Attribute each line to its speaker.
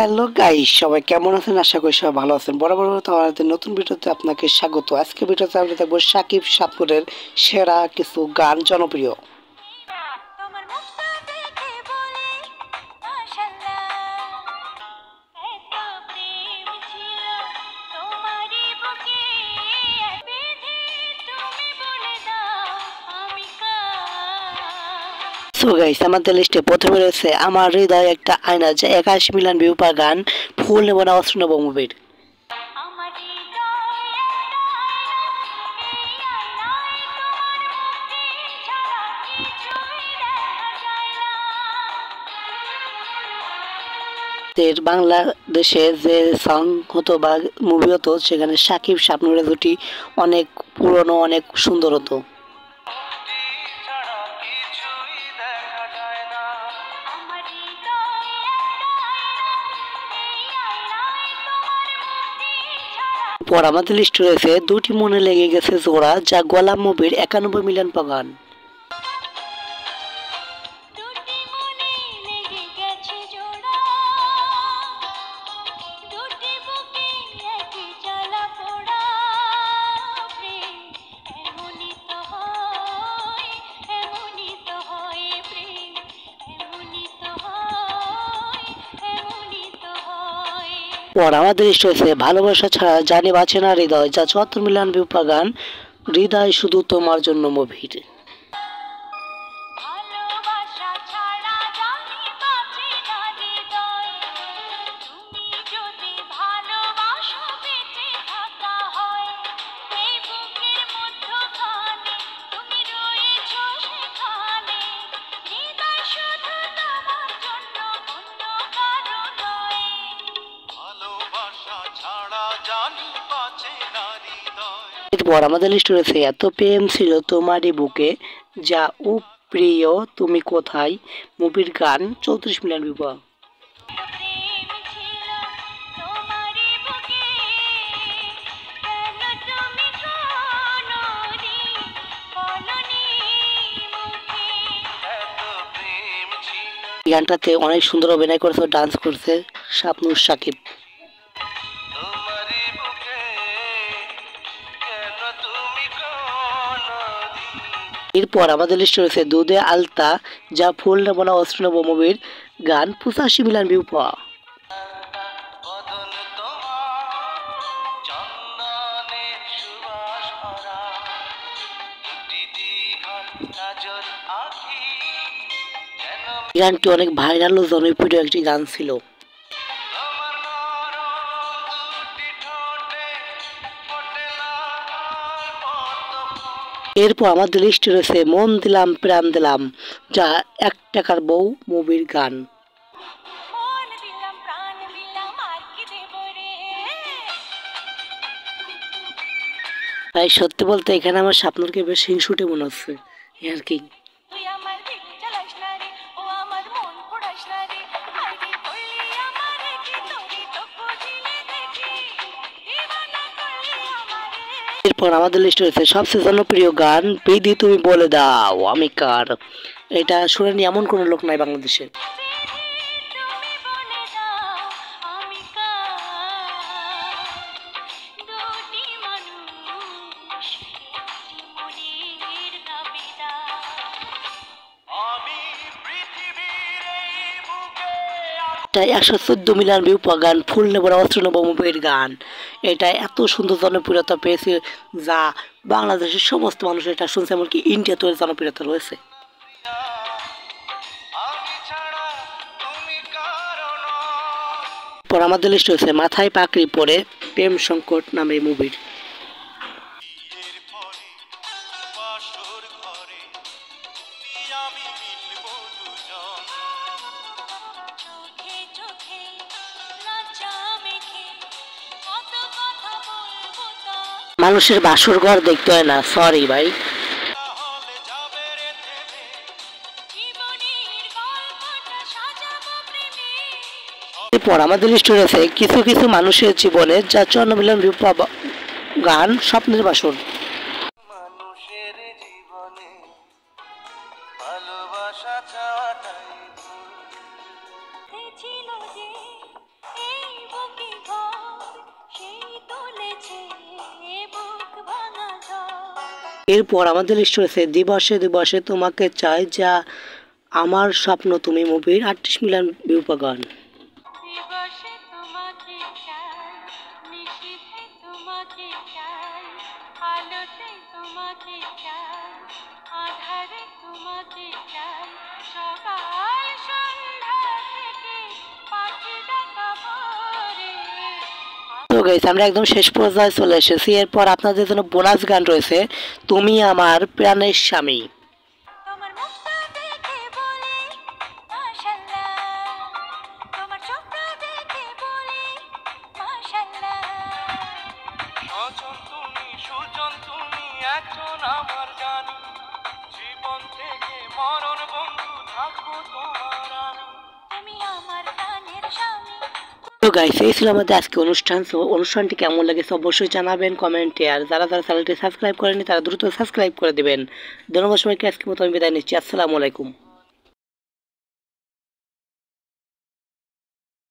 Speaker 1: Hello guys, সবাই কেমন আছেন? আশা করি সবাই ভালো আছেন। বরাবর মতো আমাদের নতুন ভিডিওতে আপনাকে স্বাগত। আজকে ভিডিওতে আমরা দেখবো সাকিব শাবনূরের সেরা কিছু গান জনপ্রিয়। সো গাইস, আমাদের লিস্টে প্রথমে রয়েছে আমার হৃদয় একটা আয়না, যা 81 মিলিয়ন ভিউ পাওয়া গান, ফুল নেব না অস্ত্র নেব মুভির। বাংলাদেশে যে সং হতো বা মুভি হতো, সেখানে সাকিব শাবনূরের জুটি অনেক পুরনো, অনেক সুন্দর হতো। পর আমাদের লিস্ট রয়েছে দুটি মনে লেগে গেছে জোড়া, যা গোলাম মুভির 91 মিলিয়ন পাওয়া গান। পর আমাদের লিস্ট রয়েছে ভালোবাসা ছাড়া জানি বাঁচে না হৃদয়, যা 74 মিলিয়ন ভিউ পাওয়া গান, হৃদয় শুধু তোমার জন্য মুভির। এরপর আমাদের লিস্ট রয়েছে এত প্রেম ছিল তোমারই বুকে, যা ও প্রিয় তুমি কোথায় মুভির গান, 34 মিলিয়ন ভিউ পাওয়া। গানটাতে অনেক সুন্দর অভিনয় করেছে, ডান্স করছে শাবনূর সাকিব। এরপর আমাদের লিস্টে রয়েছে দুধে আলতা, যা ফুল নেব না অস্ত্র নেব মুভির গান, 85 মিলিয়ন ভিউ পাওয়া। গানটি অনেক ভাইরাল ও জনপ্রিয় একটি গান ছিল। এরপর আমাদের লিস্টে রয়েছে মন দিলাম প্রাণ দিলাম, যা 1 টাকার বউ মুভির গান। তাই সত্যি বলতে এখানে আমার শাবনূরকে বেশ হিংসুটে মনে হচ্ছে আর কি। এরপর আমাদের লিস্টে রয়েছে সবচেয়ে জনপ্রিয় গান, বিধি তুমি বলে দাও আমি কার। এটা শুনেনি এমন কোনো লোক নাই বাংলাদেশে। এটা 114 মিলিয়ন ভিউ পাওয়া গান, ফুল নেব না অস্ত্র নেব মুভির গান। এটা এত সুন্দর জনপ্রিয়তা পেয়েছে, যা বাংলাদেশের সমস্ত মানুষ এটা শুনছে, এমনকি ইন্ডিয়াতেও জনপ্রিয়তা রয়েছে। পর আমাদের লিস্ট রয়েছে মাথায় পাকড়ি পরে, প্রেম সংকট নামে মুভির। মানুষের বাসর ঘর দেখতে হয় না, সরি ভাই। এরপর আমাদের লিস্টে রয়েছে কিছু কিছু মানুষের জীবনে, যা 54 মিলিয়ন ভিউ পাওয়া গান, স্বপ্নের বাসর। এরপর আমাদের লিস্ট রয়েছে দিবসে দিবসে তোমাকে চাই, যা আমার স্বপ্ন তুমি মুভির 38 মিলিয়ন ভিউ পাওয়া গান।
Speaker 2: দিবসে তোমাকে চাই, নিশীথে তোমাকে চাই, আলোতে তোমাকে চাই, আঁধারে তোমাকে চাই, সকাল সন্ধ্যা থেকে পাখি ডাকা ভোরে।
Speaker 1: তো গাইস আমরা একদম শেষ পর্যায়ে চলে এসেছি। এরপর আপনাদের জন্য বোনাস গান রয়েছে তুমি আমার প্রাণের স্বামী।
Speaker 2: তোমার মুখটা দেখে বলি মাশাআল্লাহ, তোমার চোখটা দেখে বলি মাশাআল্লাহ। সজন তুমি সুজন তুমি একজন আমার জানি, জীবন থেকে মরণ বন্ধু থাকবো তোমার আমি, তুমি আমার প্রাণের স্বামী।
Speaker 1: তো গাইস এই ছিল আমাদের আজকে অনুষ্ঠান। তো অনুষ্ঠানটি কেমন লেগেছে অবশ্যই জানাবেন কমেন্টে, আর যারা যারা চ্যানেলটি সাবস্ক্রাইব করেনি তারা দ্রুত সাবস্ক্রাইব করে দিবেন। ধন্যবাদ সবাইকে, আজকের মতো আমি বিদায় নিচ্ছি। আসসালামু আলাইকুম।